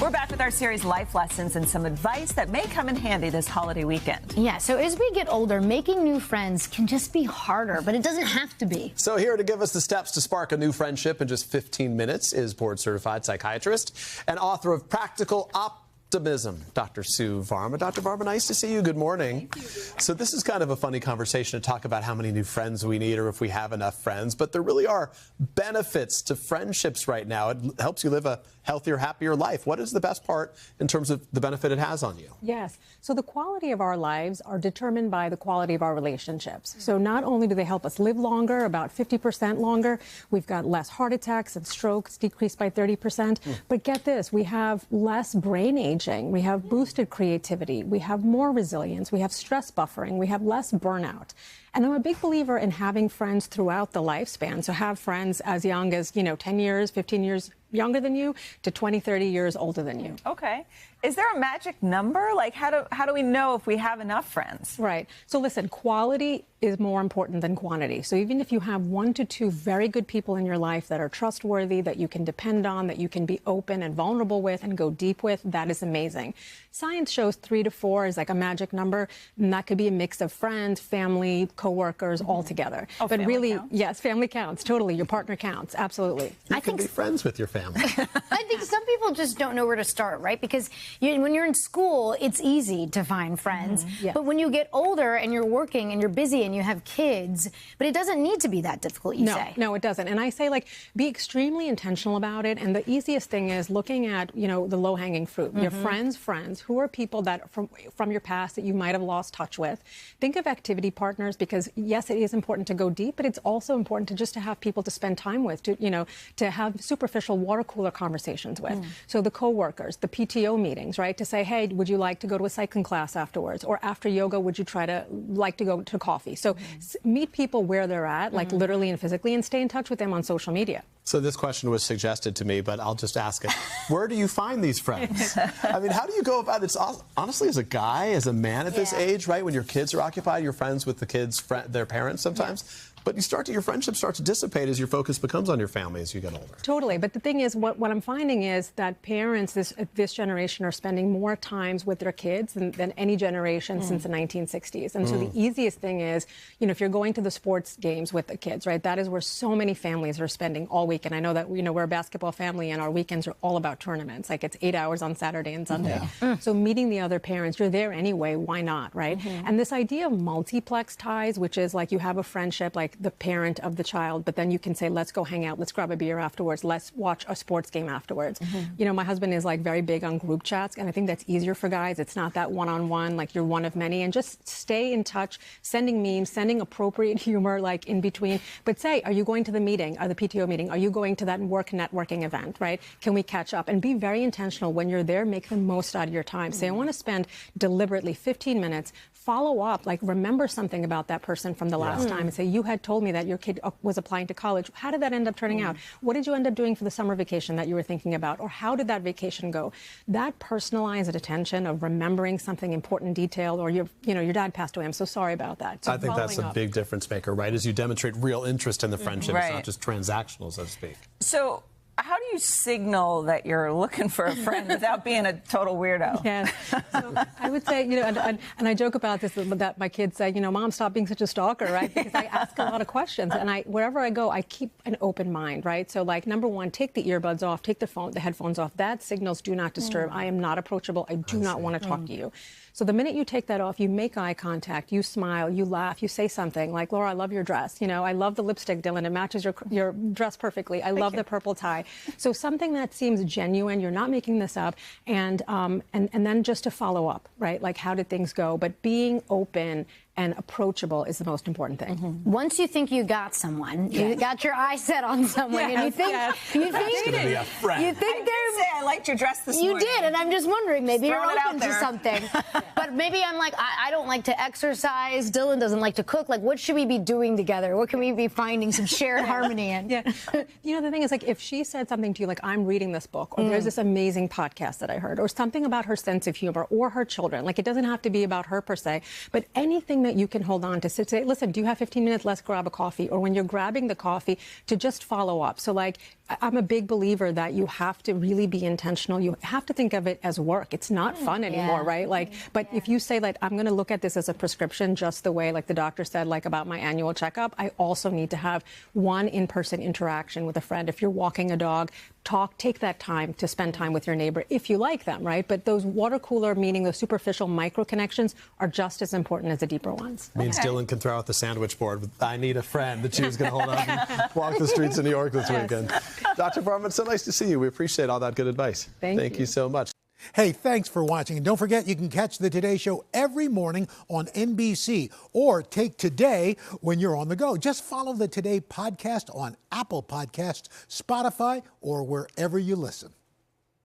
We're back with our series Life Lessons and some advice that may come in handy this holiday weekend. Yeah, so as we get older, making new friends can just be harder, but it doesn't have to be. So here to give us the steps to spark a new friendship in just 15 minutes is board-certified psychiatrist and author of Practical Optimism, Dr. Sue Varma. Dr. Varma, nice to see you. Good morning. So this is kind of a funny conversation to talk about how many new friends we need or if we have enough friends, but there really are benefits to friendships right now. It helps you live a healthier, happier life. What is the best part in terms of the benefit it has on you? Yes. So the quality of our lives are determined by the quality of our relationships. So not only do they help us live longer, about 50% longer, we've got less heart attacks and strokes, decreased by 30%. But get this, we have less brain aging, we have boosted creativity, we have more resilience, we have stress buffering, we have less burnout. And I'm a big believer in having friends throughout the lifespan. So have friends as young as, 10 years, 15 years younger than you to 20, 30 years older than you. Okay. Is there a magic number? Like, how do we know if we have enough friends? Right. So listen, quality is more important than quantity. So even if you have 1 to 2 very good people in your life that are trustworthy, that you can depend on, that you can be open and vulnerable with and go deep with, that is amazing. Science shows 3 to 4 is like a magic number, and that could be a mix of friends, family, coworkers, all together. Oh, but family really, counts? Yes, family counts. Totally. Your partner counts. Absolutely. You can be friends with your family. I think some people just don't know where to start, right? Because when you're in school, it's easy to find friends. Yeah. But when you get older and you're working and you're busy and you have kids, but it doesn't need to be that difficult, you say. No, it doesn't. And I say, be extremely intentional about it. And the easiest thing is looking at, the low-hanging fruit. Your friends, who are people that from your past that you might have lost touch with. Think of activity partners because, yes, it is important to go deep, but it's also important to have people to spend time with, to have superficial water cooler conversations with. So the coworkers, the PTO meetings, right? To say, hey, would you like to go to a cycling class afterwards? Or after yoga, would you like to go to coffee? So meet people where they're at, like literally and physically, and stay in touch with them on social media. So this question was suggested to me, but I'll just ask it. Where do you find these friends? I mean, how do you go about it? Honestly, as a guy, as a man at this age, right? When your kids are occupied, you're friends with the kids, their parents sometimes. Yeah. But your friendships start to dissipate as your focus becomes on your family as you get older. Totally. But the thing is, what I'm finding is that parents this generation are spending more times with their kids than any generation since the 1960s. And so the easiest thing is, if you're going to the sports games with the kids, right, that is where so many families are spending all week. And I know that, we're a basketball family and our weekends are all about tournaments. Like it's 8 hours on Saturday and Sunday. So meeting the other parents, you're there anyway, why not, right? And this idea of multiplex ties, which is like you have a friendship, like the parent of the child, but then you can say, let's go hang out, let's grab a beer afterwards, let's watch a sports game afterwards. My husband is like very big on group chats, and I think that's easier for guys. It's not that one-on-one, like you're one of many, and just stay in touch, sending memes, sending appropriate humor, like in between. But say, are you going to the meeting, or the PTO meeting? Are you going to that work networking event, right? Can we catch up? And be very intentional when you're there, make the most out of your time. Say, I want to spend deliberately 15 minutes, follow up, like remember something about that person from the last time and say, you had told me that your kid was applying to college. How did that end up turning out? What did you end up doing for the summer vacation that you were thinking about? Or how did that vacation go? That personalized attention of remembering something important detail, or your dad passed away. I'm so sorry about that. So I think that's a big difference maker, right? As you demonstrate real interest in the friendship, it's not just transactional, so to speak. So how do you signal that you're looking for a friend without being a total weirdo? Yeah. So I would say, and I joke about this, that my kids say, Mom, stop being such a stalker, right? Because I ask a lot of questions, and wherever I go, I keep an open mind, right? So, like, number one, take the earbuds off, take the headphones off. That signals do not disturb. I am not approachable. I do not want to talk to you. So the minute you take that off, you make eye contact, you smile, you laugh, you say something like, Laura, I love your dress. I love the lipstick, Dylan. It matches your dress perfectly. I love the purple tie. So something that seems genuine, you're not making this up, and then just to follow up, right? Like, how did things go? But being open and approachable is the most important thing. Once you think you got someone, you got your eye set on someone, and you think I liked your dress this morning. You did, and I'm just wondering, maybe you're open to something. But maybe I'm like, I don't like to exercise. Dylan doesn't like to cook. Like, what should we be doing together? What can we be finding some shared harmony in? Yeah. The thing is, like, if she said something to you, like, I'm reading this book, or there's this amazing podcast that I heard, or something about her sense of humor, or her children, like, it doesn't have to be about her per se, but anything that you can hold on to. So say, listen, do you have 15 minutes? Let's grab a coffee. Or when you're grabbing the coffee, to just follow up. So like, I'm a big believer that you have to really be intentional. You have to think of it as work. It's not fun anymore, right? Like, but if you say like, I'm going to look at this as a prescription, just the way like the doctor said, like about my annual checkup, I also need to have one in-person interaction with a friend. If you're walking a dog, take that time to spend time with your neighbor if you like them, right? But those water cooler, meaning those superficial micro connections, are just as important as the deeper ones. Means Dylan can throw out the sandwich board with, I need a friend that she was going to hold up and walk the streets of New York this weekend. Dr. Varma, it's so nice to see you. We appreciate all that good advice. Thank you so much. Hey, thanks for watching. And don't forget, you can catch the Today Show every morning on NBC or take Today when you're on the go. Just follow the Today podcast on Apple Podcasts, Spotify, or wherever you listen.